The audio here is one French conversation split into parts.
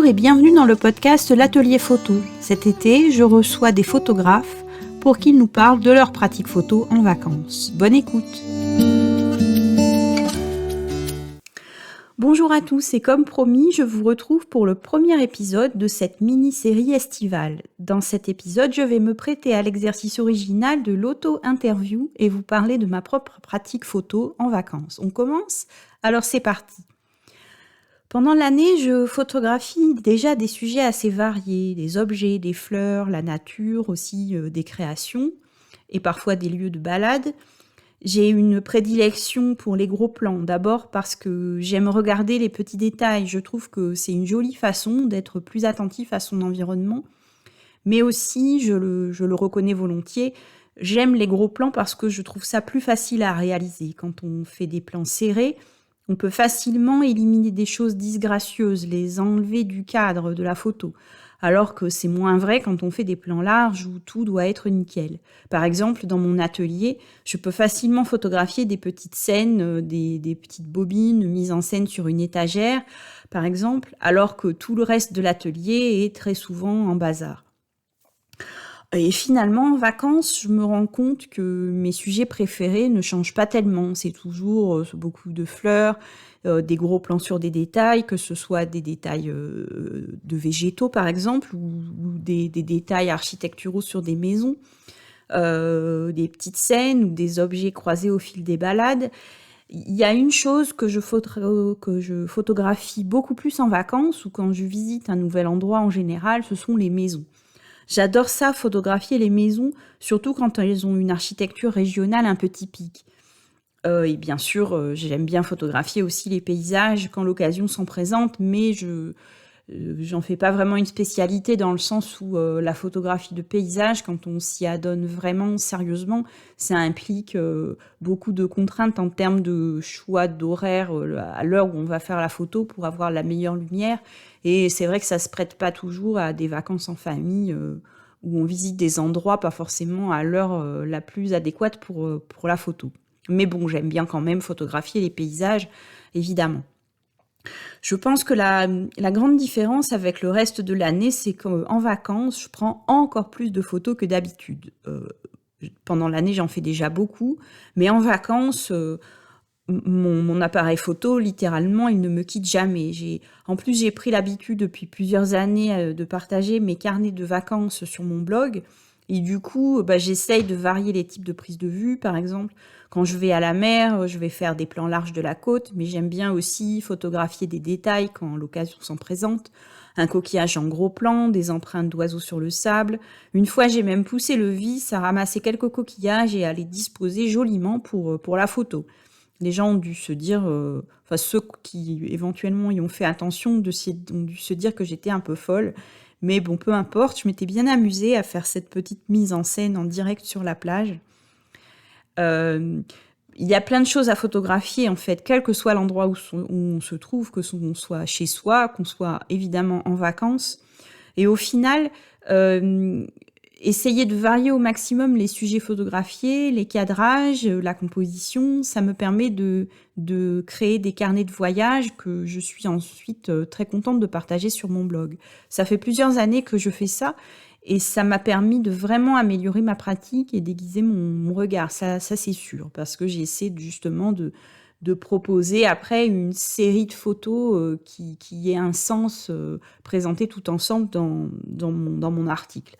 Bonjour et bienvenue dans le podcast L'Atelier Photo. Cet été, je reçois des photographes pour qu'ils nous parlent de leur pratique photo en vacances. Bonne écoute. Bonjour à tous et comme promis, je vous retrouve pour le premier épisode de cette mini-série estivale. Dans cet épisode, je vais me prêter à l'exercice original de l'auto-interview et vous parler de ma propre pratique photo en vacances. On commence ? Alors c'est parti. Pendant l'année, je photographie déjà des sujets assez variés, des objets, des fleurs, la nature, aussi des créations et parfois des lieux de balade. J'ai une prédilection pour les gros plans, d'abord parce que j'aime regarder les petits détails. Je trouve que c'est une jolie façon d'être plus attentif à son environnement, mais aussi, je le reconnais volontiers, j'aime les gros plans parce que je trouve ça plus facile à réaliser. Quand on fait des plans serrés, on peut facilement éliminer des choses disgracieuses, les enlever du cadre de la photo, alors que c'est moins vrai quand on fait des plans larges où tout doit être nickel. Par exemple, dans mon atelier, je peux facilement photographier des petites scènes, des petites bobines mises en scène sur une étagère, par exemple, alors que tout le reste de l'atelier est très souvent en bazar. Et finalement, en vacances, je me rends compte que mes sujets préférés ne changent pas tellement. C'est toujours beaucoup de fleurs, des gros plans sur des détails, que ce soit des détails de végétaux par exemple, ou des détails architecturaux sur des maisons, des petites scènes ou des objets croisés au fil des balades. Il y a une chose que je photographie beaucoup plus en vacances ou quand je visite un nouvel endroit en général, ce sont les maisons. J'adore ça, photographier les maisons, surtout quand elles ont une architecture régionale un peu typique. Et bien sûr, j'aime bien photographier aussi les paysages quand l'occasion s'en présente, mais j'en fais pas vraiment une spécialité dans le sens où la photographie de paysage, quand on s'y adonne vraiment sérieusement, ça implique beaucoup de contraintes en termes de choix d'horaire à l'heure où on va faire la photo pour avoir la meilleure lumière. Et c'est vrai que ça se prête pas toujours à des vacances en famille où on visite des endroits pas forcément à l'heure la plus adéquate pour la photo. Mais bon, j'aime bien quand même photographier les paysages, évidemment. Je pense que la grande différence avec le reste de l'année, c'est qu'en vacances, je prends encore plus de photos que d'habitude. Pendant l'année, j'en fais déjà beaucoup, mais en vacances, mon appareil photo, littéralement, il ne me quitte jamais. En plus, j'ai pris l'habitude depuis plusieurs années de partager mes carnets de vacances sur mon blog. Et du coup, j'essaye de varier les types de prises de vue. Par exemple, quand je vais à la mer, je vais faire des plans larges de la côte, mais j'aime bien aussi photographier des détails quand l'occasion s'en présente. Un coquillage en gros plan, des empreintes d'oiseaux sur le sable. Une fois, j'ai même poussé le vice à ramasser quelques coquillages et à les disposer joliment pour la photo. Les gens ont dû se dire, ceux qui éventuellement y ont fait attention, ont dû se dire que j'étais un peu folle. Mais bon, peu importe, je m'étais bien amusée à faire cette petite mise en scène en direct sur la plage. Il y a plein de choses à photographier en fait, quel que soit l'endroit où on se trouve, qu'on soit chez soi, qu'on soit évidemment en vacances. Et au final, essayer de varier au maximum les sujets photographiés, les cadrages, la composition, ça me permet de créer des carnets de voyage que je suis ensuite très contente de partager sur mon blog. Ça fait plusieurs années que je fais ça et ça m'a permis de vraiment améliorer ma pratique et d'aiguiser mon regard. Ça c'est sûr, parce que j'ai essayé justement de proposer après une série de photos qui ait un sens présenté tout ensemble dans mon article.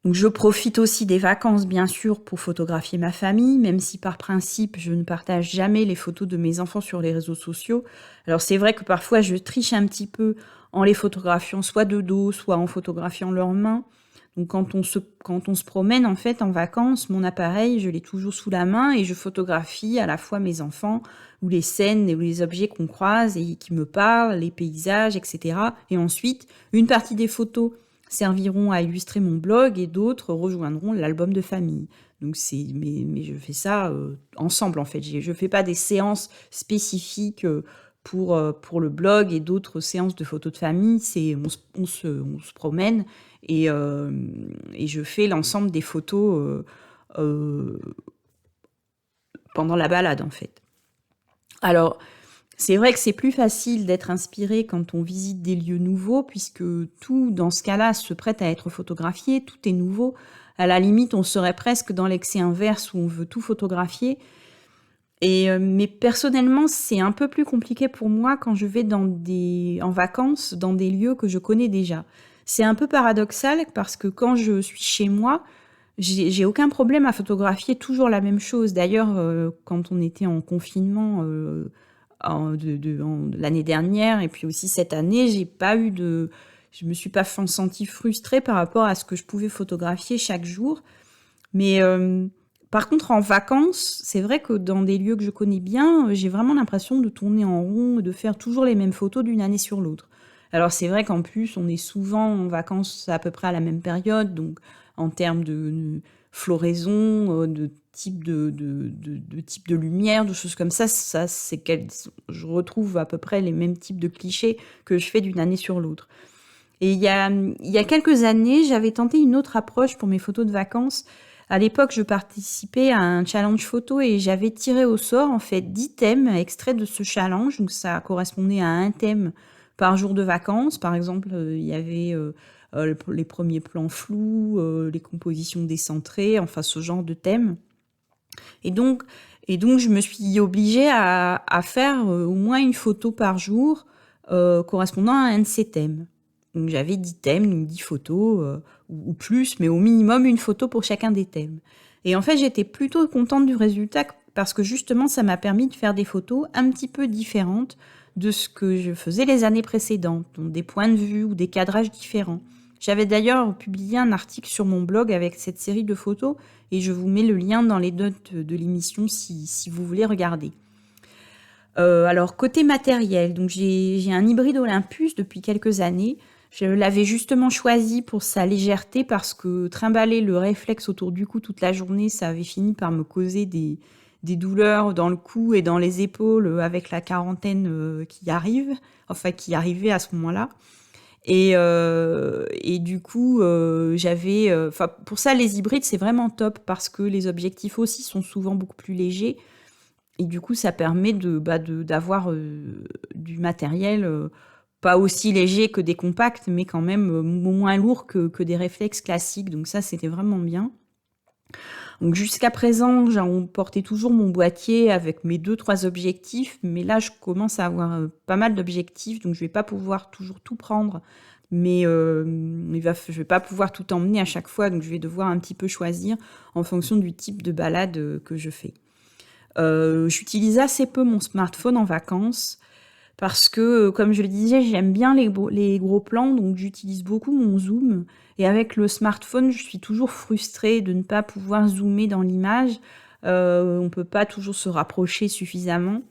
Donc je profite aussi des vacances, bien sûr, pour photographier ma famille, même si par principe, je ne partage jamais les photos de mes enfants sur les réseaux sociaux. Alors c'est vrai que parfois, je triche un petit peu en les photographiant soit de dos, soit en photographiant leurs mains. Donc quand on se promène en fait en vacances, mon appareil, je l'ai toujours sous la main et je photographie à la fois mes enfants ou les scènes ou les objets qu'on croise et qui me parlent, les paysages, etc. Et ensuite, une partie des photos serviront à illustrer mon blog et d'autres rejoindront l'album de famille. Donc mais je fais ça ensemble en fait. Je fais pas des séances spécifiques pour le blog et d'autres séances de photos de famille. On se promène et je fais l'ensemble des photos pendant la balade en fait. Alors C'est vrai que c'est plus facile d'être inspiré quand on visite des lieux nouveaux, puisque tout, dans ce cas-là, se prête à être photographié, tout est nouveau. À la limite, on serait presque dans l'excès inverse où on veut tout photographier. Mais personnellement, c'est un peu plus compliqué pour moi quand je vais en vacances dans des lieux que je connais déjà. C'est un peu paradoxal parce que quand je suis chez moi, j'ai aucun problème à photographier toujours la même chose. D'ailleurs, quand on était en confinement l'année dernière et puis aussi cette année, je me suis pas sentie frustrée par rapport à ce que je pouvais photographier chaque jour. Mais par contre, en vacances, c'est vrai que dans des lieux que je connais bien, j'ai vraiment l'impression de tourner en rond, de faire toujours les mêmes photos d'une année sur l'autre. Alors c'est vrai qu'en plus, on est souvent en vacances à peu près à la même période, donc en termes de floraison, de type de type de lumière, de choses comme ça, je retrouve à peu près les mêmes types de clichés que je fais d'une année sur l'autre. Et il y a quelques années, j'avais tenté une autre approche pour mes photos de vacances. À l'époque, je participais à un challenge photo et j'avais tiré au sort en fait 10 thèmes extraits de ce challenge. Donc ça correspondait à un thème par jour de vacances. Par exemple, il y avait les premiers plans flous, les compositions décentrées, enfin ce genre de thème. Et donc, et donc je me suis obligée à faire au moins une photo par jour correspondant à un de ces thèmes. Donc j'avais 10 thèmes, donc 10 photos, ou plus, mais au minimum une photo pour chacun des thèmes. Et en fait, j'étais plutôt contente du résultat parce que justement, ça m'a permis de faire des photos un petit peu différentes de ce que je faisais les années précédentes, donc des points de vue ou des cadrages différents. J'avais d'ailleurs publié un article sur mon blog avec cette série de photos et je vous mets le lien dans les notes de l'émission si vous voulez regarder. Alors côté matériel, donc j'ai un hybride Olympus depuis quelques années. Je l'avais justement choisi pour sa légèreté parce que trimballer le réflexe autour du cou toute la journée, ça avait fini par me causer des douleurs dans le cou et dans les épaules avec la quarantaine qui arrive, enfin qui arrivait à ce moment-là. Et du coup, enfin pour ça les hybrides c'est vraiment top parce que les objectifs aussi sont souvent beaucoup plus légers. Et du coup, ça permet d'avoir du matériel pas aussi léger que des compacts, mais quand même moins lourd que des réflexes classiques. Donc ça, c'était vraiment bien. Donc jusqu'à présent, j'emportais toujours mon boîtier avec mes 2-3 objectifs, mais là, je commence à avoir pas mal d'objectifs, donc je vais pas pouvoir toujours tout prendre. Mais je vais pas pouvoir tout emmener à chaque fois, donc je vais devoir un petit peu choisir en fonction du type de balade que je fais. J'utilise assez peu mon smartphone en vacances parce que, comme je le disais, j'aime bien les gros plans, donc j'utilise beaucoup mon zoom. Et avec le smartphone, je suis toujours frustrée de ne pas pouvoir zoomer dans l'image. On peut pas toujours se rapprocher suffisamment.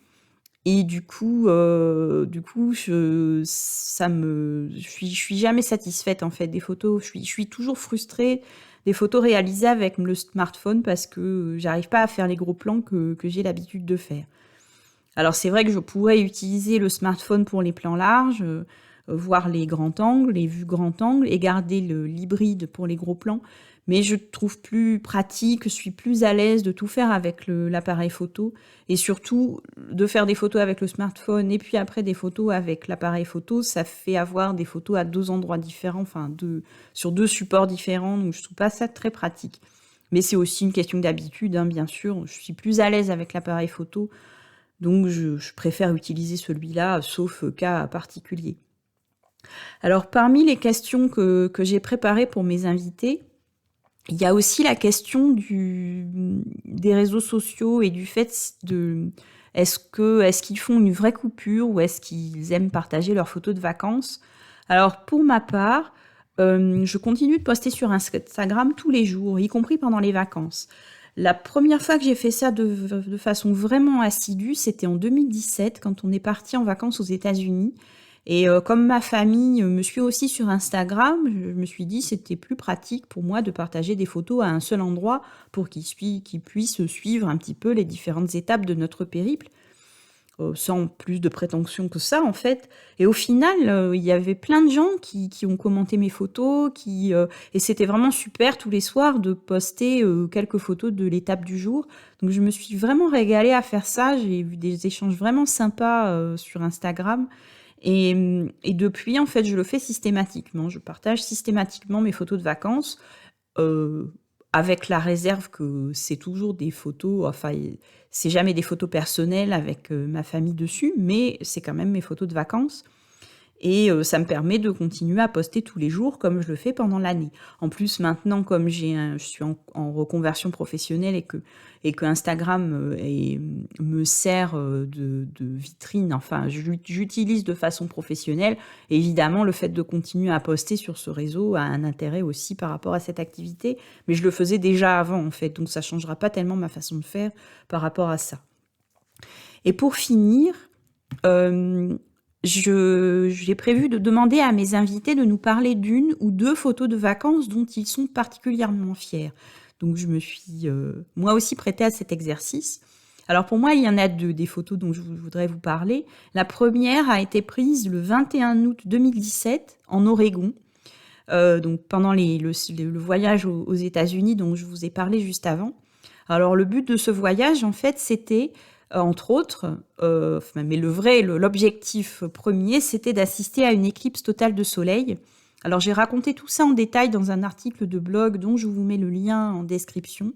Et du coup, je suis jamais satisfaite en fait des photos. Je suis toujours frustrée des photos réalisées avec le smartphone parce que j'arrive pas à faire les gros plans que j'ai l'habitude de faire. Alors c'est vrai que je pourrais utiliser le smartphone pour les plans larges, voir les grands angles, les vues grand angle et garder l'hybride pour les gros plans. Mais je trouve plus pratique, je suis plus à l'aise de tout faire avec l'appareil photo et surtout de faire des photos avec le smartphone et puis après des photos avec l'appareil photo, ça fait avoir des photos à 2 endroits différents, sur 2 supports différents, donc je trouve pas ça très pratique. Mais c'est aussi une question d'habitude, hein, bien sûr. Je suis plus à l'aise avec l'appareil photo, donc je préfère utiliser celui-là, sauf cas particulier. Alors parmi les questions que j'ai préparées pour mes invités, il y a aussi la question des réseaux sociaux et du fait est-ce qu'ils font une vraie coupure ou est-ce qu'ils aiment partager leurs photos de vacances. Alors pour ma part, je continue de poster sur Instagram tous les jours, y compris pendant les vacances. La première fois que j'ai fait ça de façon vraiment assidue, c'était en 2017 quand on est parti en vacances aux États-Unis. Et comme ma famille me suit aussi sur Instagram, je me suis dit c'était plus pratique pour moi de partager des photos à un seul endroit pour qu'ils puissent suivre un petit peu les différentes étapes de notre périple. sans plus de prétention que ça, en fait. Et au final, il y avait plein de gens qui ont commenté mes photos, et c'était vraiment super tous les soirs de poster quelques photos de l'étape du jour. Donc je me suis vraiment régalée à faire ça. J'ai vu des échanges vraiment sympas sur Instagram. Et depuis, en fait, je le fais systématiquement. Je partage systématiquement mes photos de vacances, euh, avec la réserve que c'est toujours des photos, enfin, c'est jamais des photos personnelles avec ma famille dessus, mais c'est quand même mes photos de vacances. Et ça me permet de continuer à poster tous les jours comme je le fais pendant l'année. En plus, maintenant, comme je suis en reconversion professionnelle et que Instagram me sert de vitrine, enfin, j'utilise de façon professionnelle, évidemment, le fait de continuer à poster sur ce réseau a un intérêt aussi par rapport à cette activité, mais je le faisais déjà avant, en fait, donc ça ne changera pas tellement ma façon de faire par rapport à ça. Et pour finir, euh, j'ai prévu de demander à mes invités de nous parler d'une ou deux photos de vacances dont ils sont particulièrement fiers. Donc je me suis moi aussi prêtée à cet exercice. Alors pour moi, il y en a deux des photos dont je voudrais vous parler. La première a été prise le 21 août 2017 en Oregon, donc pendant le voyage aux États-Unis dont je vous ai parlé juste avant. Alors le but de ce voyage, en fait, c'était, entre autres, mais l'objectif premier, c'était d'assister à une éclipse totale de soleil. Alors j'ai raconté tout ça en détail dans un article de blog dont je vous mets le lien en description.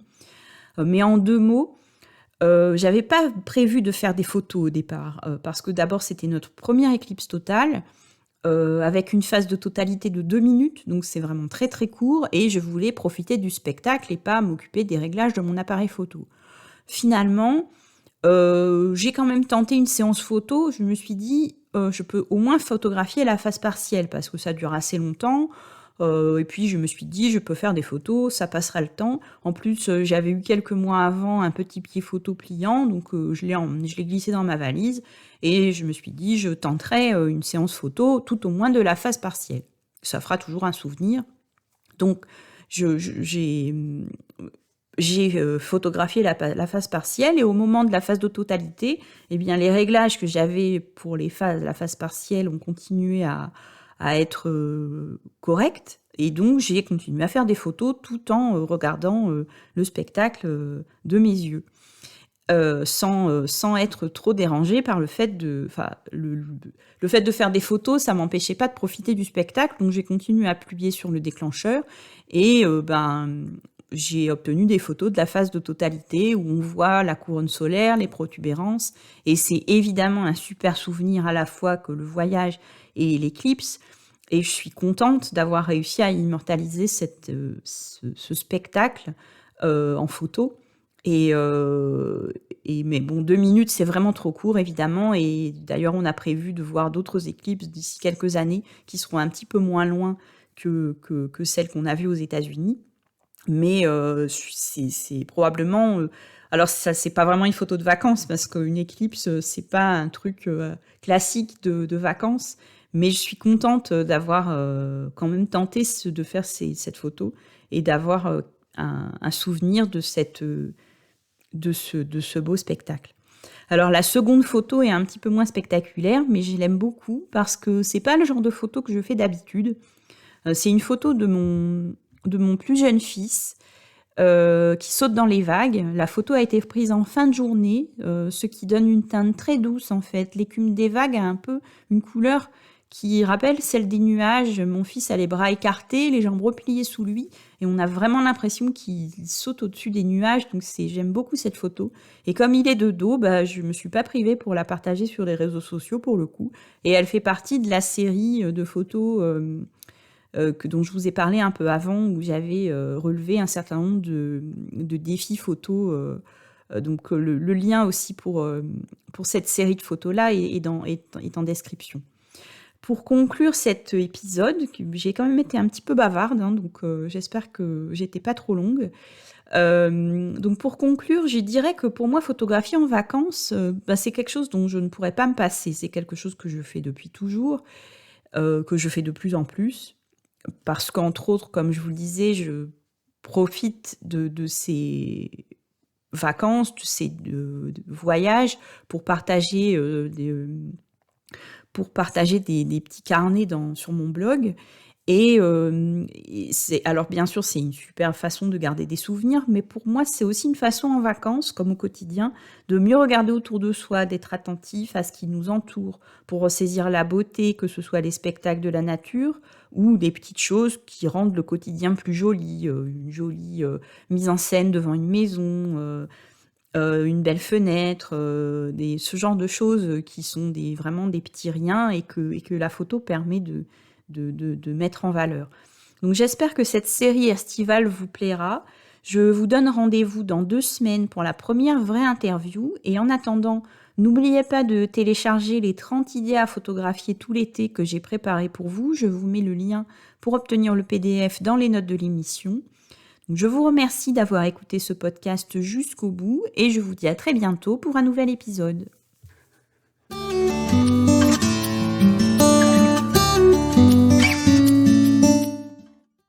Mais en deux mots, j'avais pas prévu de faire des photos au départ, parce que d'abord c'était notre première éclipse totale, avec une phase de totalité de 2 minutes, donc c'est vraiment très très court, et je voulais profiter du spectacle et pas m'occuper des réglages de mon appareil photo. Finalement, j'ai quand même tenté une séance photo. Je me suis dit, je peux au moins photographier la phase partielle parce que ça dure assez longtemps. Et puis je me suis dit, je peux faire des photos, ça passera le temps. En plus, j'avais eu quelques mois avant un petit pied photo pliant, donc je l'ai glissé dans ma valise. Et je me suis dit, je tenterai une séance photo tout au moins de la phase partielle. Ça fera toujours un souvenir. Donc, j'ai photographié la phase partielle et au moment de la phase de totalité, eh bien, les réglages que j'avais pour la phase partielle ont continué à être corrects. Et donc, j'ai continué à faire des photos tout en regardant le spectacle de mes yeux. Sans être trop dérangée par le fait le fait de faire des photos, ça m'empêchait pas de profiter du spectacle, donc j'ai continué à appuyer sur le déclencheur et j'ai obtenu des photos de la phase de totalité où on voit la couronne solaire, les protubérances, et c'est évidemment un super souvenir à la fois que le voyage et l'éclipse, et je suis contente d'avoir réussi à immortaliser ce spectacle en photo. Mais bon, 2 minutes, c'est vraiment trop court, évidemment. Et d'ailleurs, on a prévu de voir d'autres éclipses d'ici quelques années qui seront un petit peu moins loin que celles qu'on a vues aux États-Unis. Mais c'est probablement. Alors, ça, c'est pas vraiment une photo de vacances parce qu'une éclipse, c'est pas un truc classique de vacances. Mais je suis contente d'avoir quand même tenté de faire cette photo et d'avoir un souvenir de ce beau spectacle. Alors la seconde photo est un petit peu moins spectaculaire, mais je l'aime beaucoup parce que c'est pas le genre de photo que je fais d'habitude. C'est une photo de mon plus jeune fils qui saute dans les vagues. La photo a été prise en fin de journée, ce qui donne une teinte très douce en fait. L'écume des vagues a un peu une couleur qui rappelle celle des nuages. Mon fils a les bras écartés, les jambes repliées sous lui, et on a vraiment l'impression qu'il saute au-dessus des nuages. Donc j'aime beaucoup cette photo. Et comme il est de dos, bah, je me suis pas privée pour la partager sur les réseaux sociaux pour le coup. Et elle fait partie de la série de photos dont je vous ai parlé un peu avant, où j'avais relevé un certain nombre de défis photos. Donc le lien aussi pour cette série de photos-là est en description. Pour conclure cet épisode, j'ai quand même été un petit peu bavarde, hein, donc j'espère que j'étais pas trop longue. Donc pour conclure, je dirais que pour moi, photographier en vacances, c'est quelque chose dont je ne pourrais pas me passer. C'est quelque chose que je fais depuis toujours, que je fais de plus en plus, parce qu'entre autres, comme je vous le disais, je profite de ces vacances, ces voyages, pour partager des petits carnets sur mon blog. Et alors bien sûr, c'est une super façon de garder des souvenirs, mais pour moi, c'est aussi une façon en vacances, comme au quotidien, de mieux regarder autour de soi, d'être attentif à ce qui nous entoure, pour ressaisir la beauté, que ce soit les spectacles de la nature ou des petites choses qui rendent le quotidien plus joli, une jolie mise en scène devant une maison, une belle fenêtre, ce genre de choses qui sont vraiment des petits riens et que la photo permet de mettre en valeur. Donc j'espère que cette série estivale vous plaira. Je vous donne rendez-vous dans 2 semaines pour la première vraie interview. Et en attendant, n'oubliez pas de télécharger les 30 idées à photographier tout l'été que j'ai préparées pour vous. Je vous mets le lien pour obtenir le PDF dans les notes de l'émission. Donc je vous remercie d'avoir écouté ce podcast jusqu'au bout et je vous dis à très bientôt pour un nouvel épisode.